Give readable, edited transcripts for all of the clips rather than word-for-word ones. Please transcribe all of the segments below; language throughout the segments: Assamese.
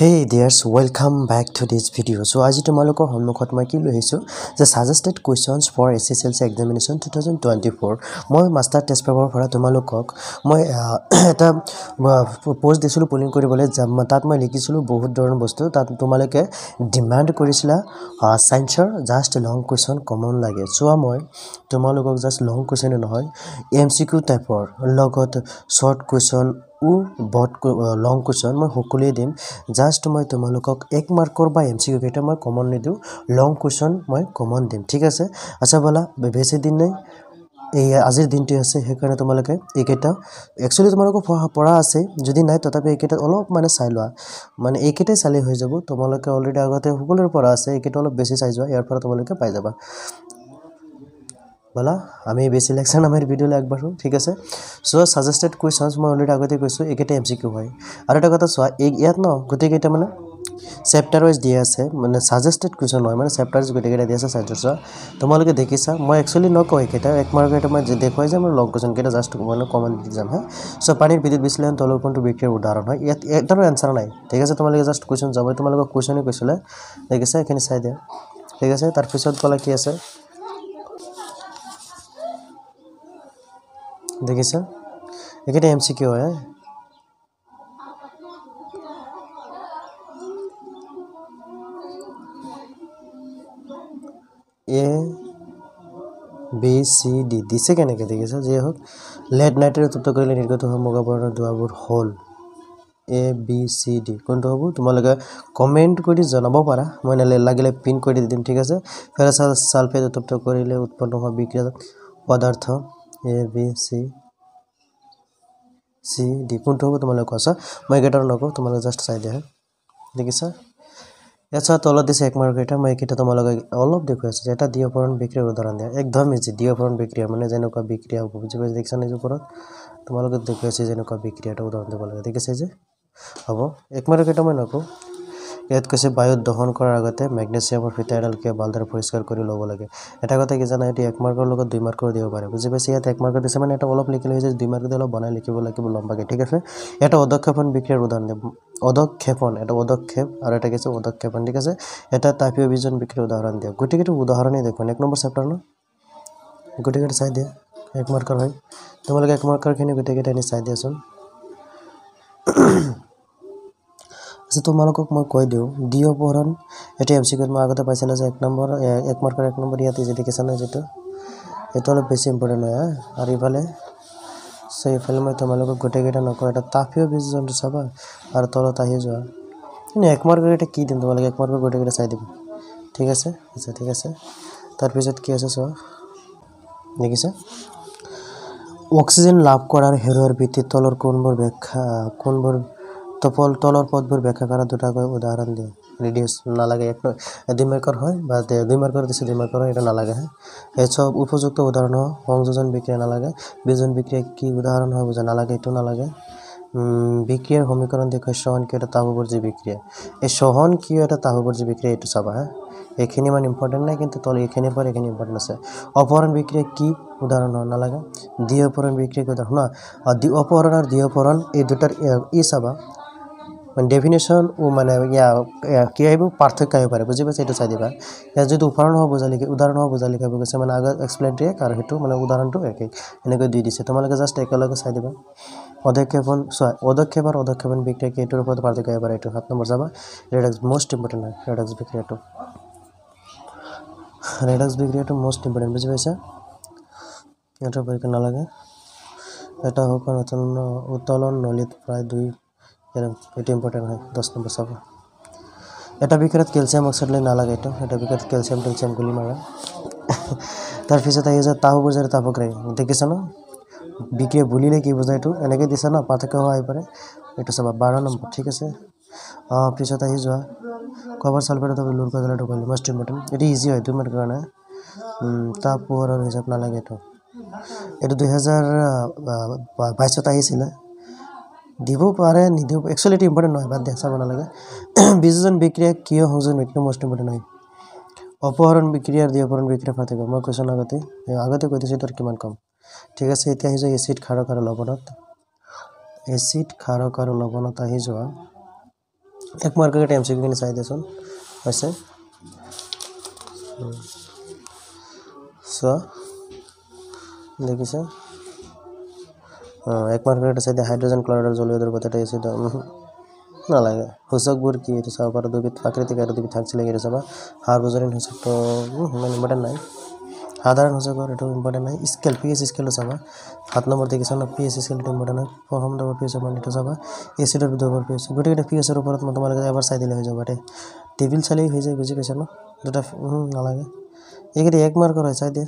Hey dears, welcome back to this video. So আজি তোমালোকৰ সন্মুখত মই কি লৈ আহিছো যে suggested questions for SSLC examination 2024 মই মাষ্টাৰ টেষ্ট পেপাৰৰ পৰা তোমালোকক মই এটা পোষ্ট দিছিলো পুলিং কৰিবলৈ তাত মই লিখিছিলো বহুত ধৰণৰ বস্তু তাত তোমালোকে ডিমান্ড কৰিছিলা সায়েন্সৰ জাস্ট লং কুৱেশ্যন কমন লাগে সো মই তোমালোকক জাস্ট লং কুৱেশ্যন নহয় MCQ টাইপৰ লগত শৰ্ট কুৱেশ্যন बहुत लॉन्ग क्वेश्चन मैं সকলে দিম জাস্ট মই তোমালোকক 1 মাৰ্কৰ বা MCQ কেটা মই কমন নিদিও লং क्वेश्चन মই কমন দিম ঠিক আছে আচ্ছা বলা বেছি দিন নাই এই আজিৰ দিনটো আছে হেকাৰণে তোমালোকে এইকেটা একচুয়ালি তোমালোকক পঢ়া আছে যদি নাই তথাপি এইকেটা অলপ মানে চাই লোৱা মানে এইকেটাই চালি হৈ যাব তোমালোকে অলৰেডি আগতে সকলোৰ পঢ়া আছে এইকেটা অলপ বেছি চাই যোৱা ইয়াৰ পৰা তোমালোকে পাই যাবা বলা আমি বেছি লেকচাৰ আমাৰ ভিডিওলৈ আগবাঢ়ো ঠিক আছে সো সাজেস্টেড কোৱেশ্চনস মই অলৰেডি আগতে কৈছো একেটা MCQ হয় আৰু এটা কথা চোৱা ইয়াত ন গটেকেটা মানে চেপ্টাৰ ওয়াইজ দিয়া আছে মানে সাজেস্টেড কোৱেশ্চন হয় মানে চেপ্টাৰস গটেকেটা দিয়া আছে সাজেস্ট তোমালোকে দেখিছা মই একচুয়ালি নকও একেটা এক মাৰ্ক এটা মই দেখুৱাই যে মই লং কোৱেশ্চন কেটা জাস্ট মানে কমন দি যাম হা সো পানীৰ বিদ্যুৎ বিশ্লেষণ তলৰপন্টো বিক্ৰিয়াৰ উদাহৰণ হয় ইয়াত এটাৰো আনসাৰ নাই ঠিক আছে তোমালোকে জাস্ট কোৱেশ্চন যাব তোমালোকক কোৱেশ্চনে কৈছিলে দেখিছা এখানে চাই দিয়া ঠিক আছে তাৰ পিছত কলা কি আছে देखिसा एकेटा MCQ है A B C D दिसे केनेके देखिसा जे होक लेट नाइटर तत्व करिले निर्गत হয় মগাবৰণৰ দুৱাবোৰ হল A B C D কোনটো হ'ব তোমালোকে কমেন্ট কৰি জনাব পাৰা মই লাগিলে পিন কৰি দিম ঠিক আছে ফেৰাছ সালফেট তত্ব কৰিলে উৎপন্ন হোৱা বিক্ৰিয়া পদাৰ্থ A B C D কোনটো হ'ব তোমালোকে কৈছা মই গেটাৰ নকও তোমালোকে জাস্ট চাই দিয়া দেখিছা এছা তলত দিছে এক মাৰ্ক এটা মই কিটা তোমালোকে অলপ দেখুৱাইছো এটা দিয়পৰণ বিক্ৰিয়াৰ উদাহৰণ দিয়া একদম ইজি দিয়পৰণ বিক্ৰিয়া মানে যেনেকুৱা বিক্ৰিয়া হ'ব বুজি পাইছা দেখছানে এই ওপৰত তোমালোকে দেখুৱাইছে যেনেকুৱা বিক্ৰিয়াটা উদাহৰণ দিব লাগে দেখিছে যে হ'ব এক মাৰ্ক এটা মই নকও ইয়াত কৈছে বায়ুত দহন কৰাৰ আগতে ম্যাগনেসিয়ামৰ ফিটাইডালকে ভালদৰে পৰিষ্কাৰ কৰি ল'ব লাগে এটা কথা কি জানা এটি 1 মাৰ্কৰ লগত 2 মাৰ্কৰ দিব পাৰে বুজি পাইছে ইয়াত 1 মাৰ্কৰ দিছে মানে এটা অলপ লিখিলে হৈ যায় 2 মাৰ্কৰ অলপ বনাই লিখিব লাগিব লম্বাকে ঠিক আছে এটা অদক্ষেপণ বিক্ৰিয়াৰ উদাহৰণ দিম অদক্ষেপণ এটা অদক্ষেপ আৰু এটা কিছু অদক্ষেপণ ঠিক আছে এটা তাপীয় বিজন বিক্ৰিয়াৰ উদাহৰণ দিয়া গটিকেটো উদাহৰণে দেখুন 1 নম্বৰ চেপ্টাৰ ন গটিকেটো চাই দিয়া 1 মাৰ্কৰ হয় তোমালোকে 1 মাৰ্কৰ খিনি গটিকেটা নি চাই দিয়াচোন আছে তোমালোকক মই কৈ দিও দিয়পৰণ এটা MCQ মই আগতে পাইছিল যে 1 নম্বৰ 1 মাৰ্কৰ 1 নম্বৰ ইয়াতে যে দেখিছা না যেটো এটা অলপ বেছি ইম্পৰ্টেন্ট হয় আৰু ইফালে সেই ইফালে মই তোমালোকক গটেকেটা নকও এটা তাপীয় বিজনটো চাবা আৰু তলত আহি যোৱা মানে 1 মাৰ্কৰ এটা কি দিম তোমালোকে 1 মাৰ্কৰ গটেকেটা চাই দিবা ঠিক আছে আচ্ছা ঠিক আছে তাৰ পিছত কি আছে চোৱা দেখিছা অক্সিজেন লাভ কৰাৰ হেৰুৱাৰ ভিত্তিত তলৰ কোনবোৰ ব্যাখ্যা কোনবোৰ তলৰ পদবোৰ ব্যাখ্যা কৰা দুটাকৈ উদাহৰণ দিয়া ৰেডিয়াস নালাগে এক 2 মাৰ্কৰ হয় বা 2 মাৰ্কৰ দিছে 2 মাৰ্কৰ এটা নালাগে এই সব উপযুক্ত উদাহৰণ সংযোজন বিক্ৰিয়া নালাগে বিজন বিক্ৰিয়া কি উদাহৰণ হয় বুজা নালাগে এটো নালাগে বিক্রিয়ার সমীকরণ দেখো সহন কি এটা তাপবর্জ্য বিক্রিয়া এই সহন কি এটা তাপবর্জ্য বিক্রিয়া এটা চাবা এখানে মানে ইম্পর্টেন্ট নাই কিন্তু তলে এখানে পর এখানে ইম্পর্টেন্ট আছে অপহরণ বিক্রিয়া কি উদাহরণ না লাগে দ্বিঅপহরণ বিক্রিয়া কি উদাহরণ না অপহরণ আর দ্বিঅপহরণ এই দুটার ই চাবা মানে ডেফিনেশন ও মানে কি আইব পার্থক্য আইব পারে বুঝি পাইছে এটা চাই দিবা এ যদি উদাহরণ হ'ব বুঝা লিখি উদাহরণ হ'ব বুঝা লিখাব গৈছে মানে আগত এক্সপ্লেইন দিয়ে আর হেতু মানে উদাহৰণটো একে এনেকৈ দি দিছে তোমালোকে জাস্ট একেলগে চাই দিবা অদক্ষেপণ অদক্ষেপ আর অদক্ষেপণ বিক্রিয়া কি এটার উপর পার্থক্য আইব পারে এটা 7 নম্বর যাবা রেডক্স মোস্ট ইম্পর্টেন্ট রেডক্স বিক্রিয়াটো মোস্ট ইম্পর্টেন্ট বুঝি পাইছা এটা পরীক্ষা না লাগে এটা হোক উত্তোলন নলিত প্রায় 2 এটা ইম্পর্টেন্ট হয় 10 নম্বর চাবা এটা বিক্রিয়াত ক্যালসিয়াম অক্সাইড না লাগে এটা বিক্রিয়াত ক্যালসিয়াম গুলি মারা তার পিছত আহি যায় তাপবর্জ্যের তাপগ্রাহী দেখিছা না বিক্রিয়া বুলিলে কি বুঝায় এটো এনেকে দিছা না পার্থক্য হয় পারে এটা চাবা 12 নম্বর ঠিক আছে পিছত আহি যোৱা কভাৰ সালফেট তবে লুৰ কদলা ঢোকালি মোস্ট ইম্পৰ্টেন্ট এটি ইজি হয় তুমি মাৰ্ক কাৰণে তাপ পোহৰৰ হিসাব না লাগে এটো 2022 আহিছিল দিব পারে নিদিও एक्चुअली এটা ইম্পর্টেন্ট নয় বাদ দেখা না লাগে বিজন বিক্রিয়া কিয় সংযোজন বিক্রিয়া মোস্ট ইম্পর্টেন্ট হয় অপহরণ বিক্রিয়া আর দ্বিঅপহরণ বিক্রিয়া পার্থক্য মই কোৱেশ্চন আগতে কৈ দিছো তোৰ কিমান কম ঠিক আছে এতিয়া আহি যায় এসিড ক্ষাৰক আৰু লৱণত এসিড ক্ষাৰক আৰু লৱণত আহি যোৱা এক মাৰ্কৰ এটা MCQ খিনি চাই দিয়াচোন হৈছে চোৱা দেখিছা এক মাৰ্কৰ এটা চাই দিয়া হাইড্ৰোজেন ক্লৰাইডৰ জলীয়ৰ কথাটা এসিড নালাগে সূচকবোৰ কি এইটো চাব পাৰো দুবিধ প্ৰাকৃতিক আৰু দুবিধ থাকছিলে এইটো চাবা সাৰ্বজনীন সূচকটো ইমান ইম্পৰ্টেণ্ট নাই সাধাৰণ সূচকৰ এইটো ইম্পৰ্টেণ্ট নাই স্কেল পিএইচ স্কেলটো চাবা 7 নম্বৰ দেখিছা না পিএইচ স্কেলটো ইম্পৰ্টেণ্ট হয় প্ৰথম নম্বৰ পিএইচ মান এইটো চাবা এসিডৰ দুবৰ পিএইচ গোটেইটা পিএইচৰ ওপৰত মই তোমালোকে এবাৰ চাই দিলে হৈ যাব দে টেবিল চালেই হৈ যায় বুজি পাইছা না দুটা নালাগে এইকেইটা এক মাৰ্কৰ হয় চাই দিয়া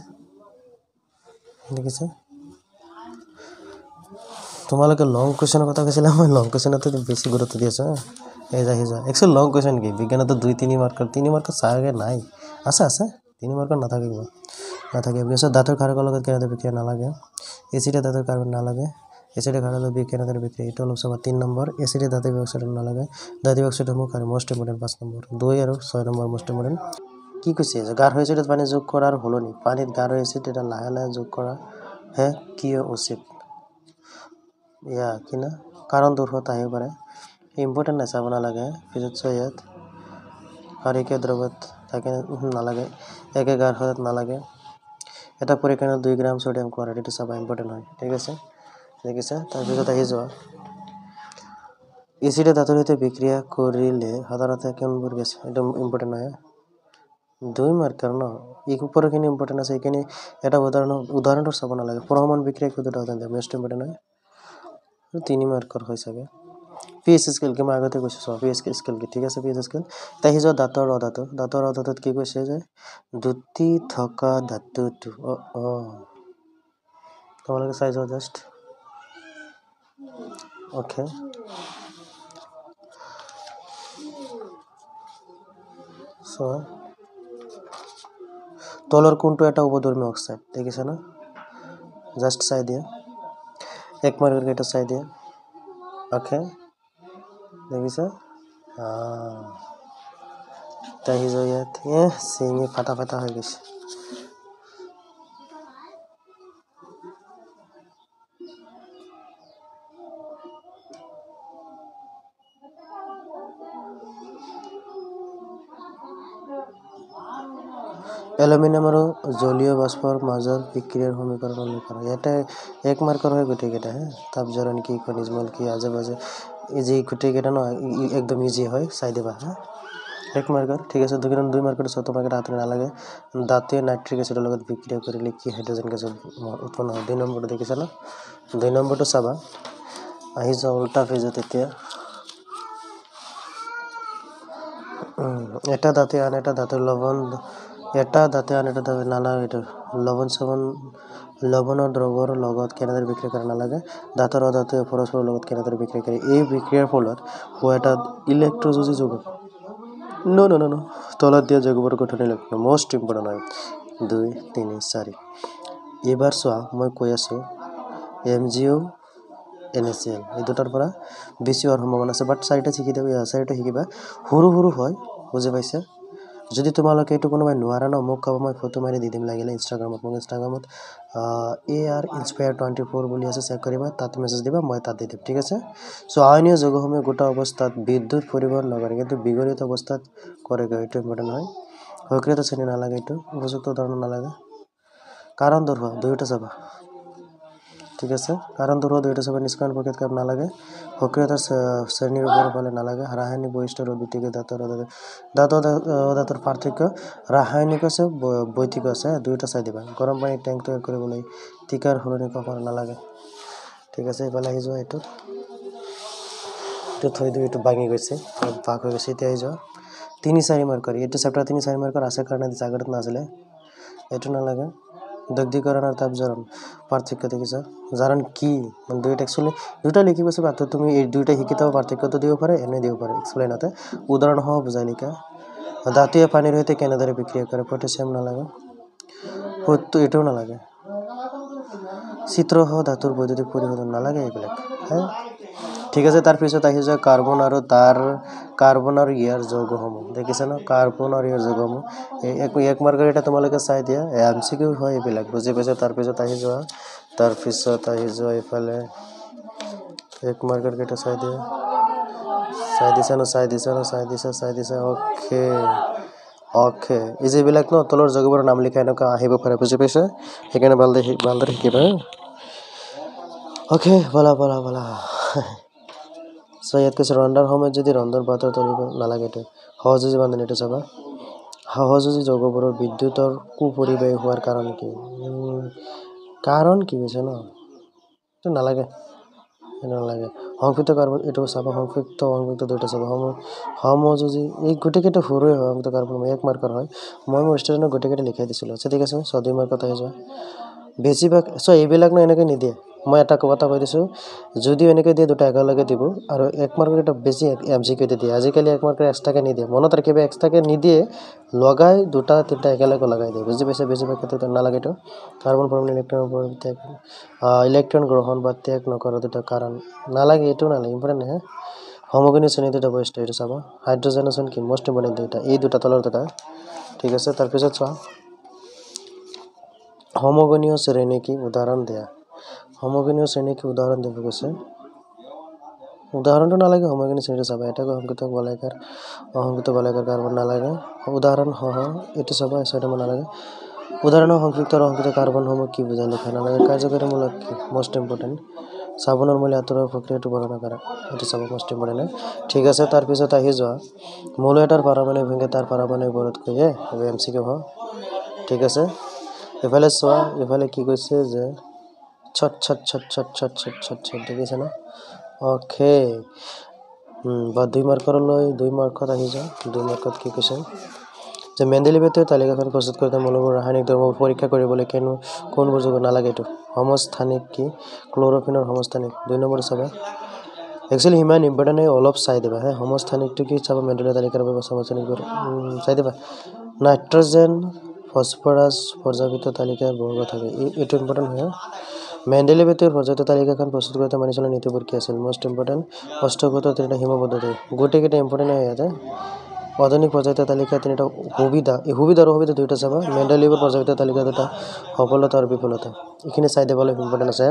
দেখিছা তোমালোকে লং কোৱেশ্চনৰ কথা কৈছিলা মই লং কোৱেশ্চনতে বেছি গুৰুত্ব দি আছো এই যা একচুৱেল লং কোৱেশ্চন কি বিজ্ঞানত 2-3 মাৰ্কৰ চাগে নাই আছে 3 মাৰ্কৰ নাথাকে বিকজ দাঁতৰ ক্ষাৰকৰ লগত কেনেদৰে বিক্ৰিয়া নালাগে এচিডে দাঁতৰ কাৰ্বন নালাগে এচিডে ক্ষাৰৰ কেনেদৰে বিক্ৰিয়া এইটো অলপ চাবা 3 নম্বৰ এচিডে দাঁতৰ অক্সাইড নালাগে দাঁতৰ অক্সাইড মুখ আৰু মোষ্ট ইম্পৰ্টেণ্ট 5 নম্বৰ 2 আৰু 6 নম্বৰ মোষ্ট ইম্পৰ্টেণ্ট কি কৈছে যে গাঢ় এচিডত পানী যোগ কৰা আৰু হলনি পানীত গাঢ় এচিড এটা লাহে লাহে যোগ কৰা হে কিয় উচিত ইয়া কিনা কাৰণ দুৰ্ঘট আহিব পাৰে ইম্পৰ্টেণ্ট নাই চাব নালাগে ফিজত ইয়াত কাৰিকে দ্ৰৱত থাকে নালাগে একে গাঢ়ত নালাগে এটা পৰীক্ষণত 2 গ্ৰাম সোডিয়াম ক্লোৰাইড এটা চাবা ইম্পৰ্টেণ্ট হয় ঠিক আছে দেখিছা তাৰপিছত আহি যোৱা এচিডে ধাতুৰ সৈতে বিক্ৰিয়া কৰিলে সাধাৰণতে কোনবোৰ গেছ এটা ইম্পৰ্টেণ্ট হয় 2 মাৰ্কাৰ ন এই ওপৰখিনি ইম্পৰ্টেণ্ট আছে এইখিনি এটা উদাহৰণটো চাব নালাগে প্ৰমাণ বিক্ৰিয়া কোনটো উদাহৰণ মোষ্ট ইম্পৰ্টেণ্ট হয় 3 মাৰ্কৰ হয় চাগে পিএইচ স্কেল কি মই আগতে কৈছো সব পিএইচ স্কেল কি ঠিক আছে পিএইচ স্কেল তাই হিজো দাঁতৰ অধাতুত কি কৈছে যে দুটি থকা ধাতুটো তোমালোকে চাই যাও জাস্ট ওকে সো তলৰ কোনটো এটা উপধৰ্মী অক্সাইড দেখিছা না জাস্ট চাই দিয়া এক মাৰ্কৰ এটা চাই দিয়া ওকে দেখিছা তাই হিজো ইয়াত সিঙি ফাটা হৈ গৈছে এলুমিনিয়াম আৰু জলীয় বাষ্পৰ মাজৰ বিক্ৰিয়াৰ সমীকৰণ উল্লেখ কৰা এটা এক মাৰ্কৰ হয় গোটেইকেইটা তাপ জ্বলন কি খনিজ মল কি আজে-বাজে ইজি গোটেইকেইটা ন একদম ইজি হয় চাই দিবা এক মাৰ্কৰ ঠিক আছে 2 মাৰ্কৰ সত মাৰ্কৰ হাতৰে নালাগে দাঁতে নাইট্ৰিক এচিডৰ লগত বিক্ৰিয়া কৰিলে কি হাইড্ৰোজেন গেছ উৎপন্ন হয় 2 নম্বৰটো দেখিছা না 2 নম্বৰটো চাবা আহি যাও উল্টা ফেজত এতিয়া এটা দাঁতে আন এটা দাঁতৰ লৱণ এটা দাঁতে আন এটা দাঁতে নানা এটা লৱণৰ দ্ৰৱৰ লগত কেনেদৰে বিক্ৰিয়া কৰা নালাগে দাঁতৰ অধাতুৱে পৰস্পৰৰ লগত কেনেদৰে বিক্ৰিয়া কৰে এই বিক্ৰিয়াৰ ফলত হোৱা এটা ইলেক্ট্ৰযোজী যৌগ নো তলত দিয়া যৌগবোৰ গঠন ইলেক্ট্ৰন মোষ্ট ইম্পৰ্টেণ্ট হয় 2 3 4 এবাৰ চোৱা মই কৈ আছো MgO NaCl এই দুটাৰ পৰা বেছি হোৱাৰ সম্ভাৱনা আছে বাট চাৰিটা শিকিবা সৰু হয় বুজি পাইছা যদি তোমালোকে এটো কোনোবাই নোৱাৰা ন মোক কব মই ফটো মাৰি দি দিম লাগিলে ইনষ্টাগ্ৰামত AR Inspire 24 বুলি আছে চেক কৰিবা তাত মেছেজ দিবা মই তাত দি দিম ঠিক আছে সো আয়নীয় যৌগসমূহ গোটা অৱস্থাত বিদ্যুৎ পৰিবহন নকৰে কিন্তু বিগলিত অৱস্থাত কৰে এইটো ইম্পৰ্টেণ্ট হয় সক্ৰিয়ত শ্ৰেণী নালাগে এইটো উপযুক্ত উদাহৰণ নালাগে কাৰণ দৰ্শা দুইটা চাবা ঠিক আছে কাৰণ দৰ্শা দুইটা চাবা নিষ্ক্ৰিয় প্ৰক্ৰিয়াত কাম নালাগে সক্ৰিয়তাৰ শ্ৰেণীৰ ওপৰৰ ফালে নালাগে ৰাসায়নিক বৈশিষ্ট্য আৰু বিদ্যুৎ দাঁতৰ পাৰ্থক্য ৰাসায়নিক আছে বৈদ্যুতিক আছে দুইটা চাই দিবা গৰম পানী ট্যাঙ্ক তৈয়াৰ কৰিবলৈ টিকাৰ হলনি কপাৰ নালাগে ঠিক আছে এফালে আহি যোৱা এইটো থৈ দিও এইটো ভাঙি গৈছে ভাগ হৈ গৈছে এতিয়া আহি যোৱা 3-4 মাৰ্কৰ এইটো চেপ্টাৰ 3-4 মাৰ্কৰ আছে কাৰণে জাগৰত নাছিলে এইটো নালাগে দগ্ধীকৰণ আৰু তাপ জ্বলন পাৰ্থক্য দেখিছা জাৰণ কি মানে দুইটা একচুয়ালি দুইটা লিখিব আছে বাট তুমি এই দুইটা শিকিতাও পাৰ্থক্যটো দিব পাৰে এনে দিব পাৰে এক্সপ্লেইনতে উদাহৰণ সহ বুজাই লিখা দাঁতিয়ে পানীৰ সৈতে কেনেদৰে বিক্ৰিয়া কৰে পটাছিয়াম নালাগে পট্টু এটাও নালাগে চিত্ৰসহ ধাতুৰ বৈদ্যুতিক পৰিশোধন নালাগে এইবিলাক ঠিক আছে তাৰ পিছত আহি যায় কাৰ্বন আৰু ইয়াৰ যৌগসমূহ দেখিছা না কাৰ্বন আৰু ইয়াৰ যৌগসমূহ এক মাৰ্কৰ এটা তোমালোকে চাই দিয়া MCQ হয় এইবিলাক বুজি পাইছা তাৰ পিছত আহি যোৱা ইফালে এক মাৰ্কৰ কেইটা চাই দিয়া চাই দিছে অ'কে এই যিবিলাক ন তলৰ জগবোৰৰ নাম লিখা এনেকুৱা আহিব পাৰে বুজি পাইছে সেইকাৰণে ভালদৰে শিকিবা অ'কে বলা চ' ইয়াত কৈছে ৰন্ধাৰ সময়ত যদি ৰন্ধন পাত্ৰ তলিব নালাগে এইটো সহযোজী বান্ধনি এইটো চাবা সহযোজী যৌগবোৰৰ বিদ্যুতৰ কুপৰিবাহী হোৱাৰ কাৰণ কি কৈছে ন এইটো নালাগে সংযুক্ত কাৰ্বন এইটো চাবা সংযুক্ত দুটা চাবা সমযোজী এই গোটেইকেইটা সৰুৱে হয় সংযুক্ত কাৰ্বন 1 মাৰ্কৰ হয় মই মোৰ ষ্টুডেণ্টক গোটেইকেইটা লিখাই দিছিলোঁ আচ্ছা ঠিক আছে 2 মাৰ্কত আহি যোৱা বেছিভাগ চ' এইবিলাক ন এনেকৈ নিদিয়ে মই এটা কথা কৈ দিছোঁ যদিও এনেকৈ দিয়ে দুটা একেলগে দিব আৰু 1 মাৰ্কৰ এটা বেছি MCQ দিয়ে আজিকালি 1 মাৰ্কৰ এক্সট্ৰাকৈ নিদিয়ে মনত ৰাখিবা এক্সট্ৰাকৈ নিদিয়ে লগাই দুটা তিনিটা একেলগে লগাই দিয়ে বুজি পাইছে বেছিভাগ ক্ষেত্ৰত নালাগে এইটো কাৰ্বন পৰমাণু ইলেক্ট্ৰন গ্ৰহণ বা ত্যাগ নকৰা দুটা কাৰণ নালাগে এইটো নালাগে ইম্পৰ্টেণ্ট হে হোমোগেনিয়াছ শ্ৰেণী দুটা বস্তু এইটো চাবা হাইড্ৰজেনেশ্যন কি মষ্ট ইম্পৰ্টেণ্ট দুটা এই দুটা তলৰ দুটা ঠিক আছে তাৰপিছত চোৱা হোমোগেনিয়াছ শ্ৰেণী কি উদাহৰণ দিয়া হোমোগেনিয়াছ শ্ৰেণী কি উদাহৰণ দিব কৈছে উদাহৰণটো নালাগে হোমোগেনিয়াছ শ্ৰেণীটো চাবা এটা অসংগঠিত বলাকাৰ কাৰ্বন নালাগে উদাহৰণ সহ এইটো চাবা ছয়টা নালাগে উদাহৰণৰ সংযুক্ত আৰু অসংগঠিত কাৰ্বনসমূহ কি বুজায় লিখা নালাগে কাৰ্যকাৰীমূলক কি মষ্ট ইম্পৰ্টেণ্ট চাবোনৰ মূল্য আঁতৰোৱাৰ প্ৰক্ৰিয়াটো বৰ্ণনা কৰা এইটো চাব মষ্ট ইম্পৰ্টেণ্ট ঠিক আছে তাৰপিছত আহি যোৱা মৌল এটাৰ পাৰমাণবিক ভংগী তাৰ পাৰমাণবিক বৰতকৈ MCQ হয় ঠিক আছে এফালে চোৱা এফালে কি কৈছে যে ছট দেখিছে না অ'কে বা 2 মাৰ্কৰলৈ 2 মাৰ্কত আহি যাওঁ 2 মাৰ্কত কি কৈছে যে মেণ্ডেলিভেটৰ তালিকাখন প্ৰস্তুত কৰোঁতে মৌলবোৰ ৰাসায়নিক ধৰ্মবোৰ পৰীক্ষা কৰিবলৈ কোনবোৰ যৌগ নালাগে এইটো সমস্থানিক কি ক্ল'ৰফিনৰ সমস্থানিক 2 নম্বৰ চাবা একচুৱেলি সিমান ইম্পৰ্টেণ্ট অলপ চাই দিবা সমস্থানিকটো কি চাবা মেণ্ডেলিভেটৰ তালিকাৰ বাবে সমস্থানিক চাই দিবা নাইট্ৰজেন ফছফৰাছ পৰ্যায়ভিত্তিক তালিকাৰ বৰ্গ থাকে এইটো ইম্পৰ্টেণ্ট হয় মেণ্ডেলিভেটৰ পৰ্যায়ভিত্তিক তালিকাখন প্ৰস্তুত কৰোঁতে মানি চলা নীতিবোৰ কি আছিল মষ্ট ইম্পৰ্টেণ্ট অষ্টগত 3টা সীমাবদ্ধতা গোটেইকেইটা ইম্পৰ্টেণ্ট হয় ইয়াতে আধুনিক পৰ্যায়ভিত্তিক তালিকা 3টা সুবিধা এই সুবিধা আৰু অসুবিধা দুয়োটা চাবা মেণ্ডেলিভেটৰ পৰ্যায়ভিত্তিক তালিকা দুটা সফলতা আৰু বিফলতা এইখিনি চাই দিবলৈ ইম্পৰ্টেণ্ট আছে